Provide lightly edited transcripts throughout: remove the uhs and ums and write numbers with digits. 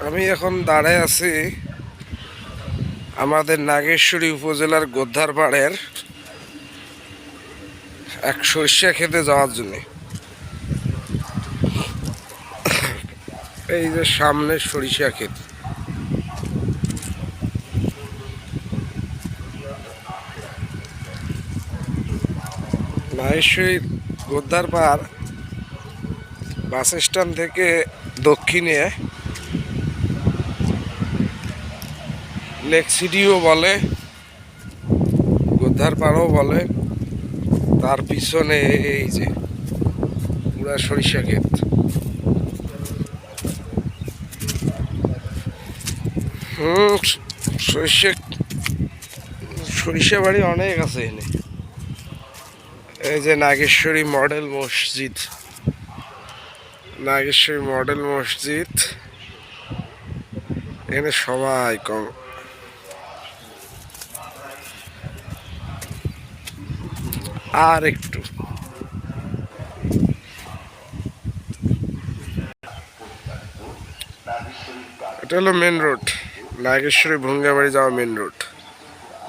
আমি এখন দাঁড়ায় আছি আমাদের নাগেশ্বরী উপজেলার গোদ্ধারপাড়ের এক সরিষা খেতে যাওয়ার জন্য। এই যে সামনে সরিষা ক্ষেত, নাগেশ্বরী গোদ্ধারপাড় বাস স্ট্যান্ড থেকে দক্ষিণে লেক সিটিও বলে, গোদ্ধারপাড়ও বলে। তার পিছনে এই যে পুরা সরিষা ক্ষেত। সরিষা সরিষা বাড়ি অনেক আছে এখানে। এই যে নাগেশ্বরী মডেল মসজিদ, নাগেশ্বরী মডেল মসজিদ। এখানে সবাই কম। আর একটু এটা হলো মেন রোড, নাগেশ্বরী ভুঙ্গাবাড়ি যাওয়া মেন রোড।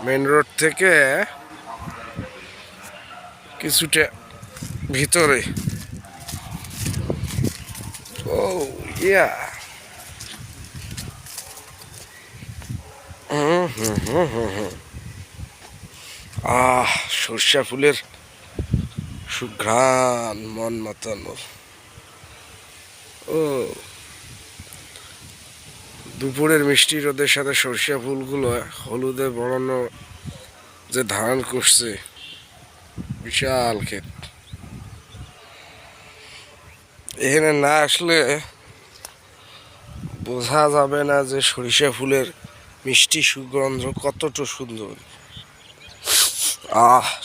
মেন রোড থেকে কিছুটা ভিতরে। ও ইয়া, সর্ষা ফুলের সুঘ্রাণ মন মাতানো। ও দুপুরের মিষ্টি রোদের সাথে সর্ষা ফুলগুলো হলুদে বড়ানো যে ধারণ করছে, বিশাল ক্ষেত। এখানে না আসলে বোঝা যাবে না যে সরিষা ফুলের মিষ্টি সুগন্ধ কতটা সুন্দর।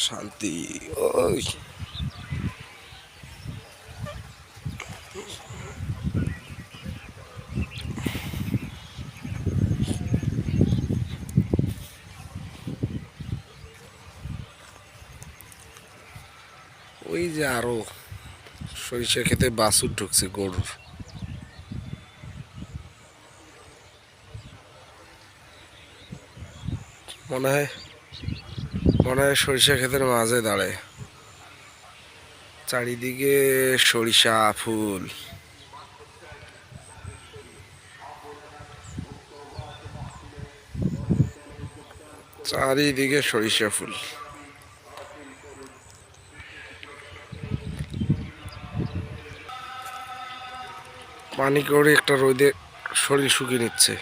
শান্তি। ওই ওই যে আরো সরিষা খেতে বাছুর ঢুকছে, গরুর। মনে হয় সরিষা ক্ষেতের মাঝে দাঁড়ায়। চারিদিকে সরিষা ফুল। চারিদিকে সরিষা ফুল। পানি করে একটা রোদে শরীর শুকিয়ে নিচ্ছে।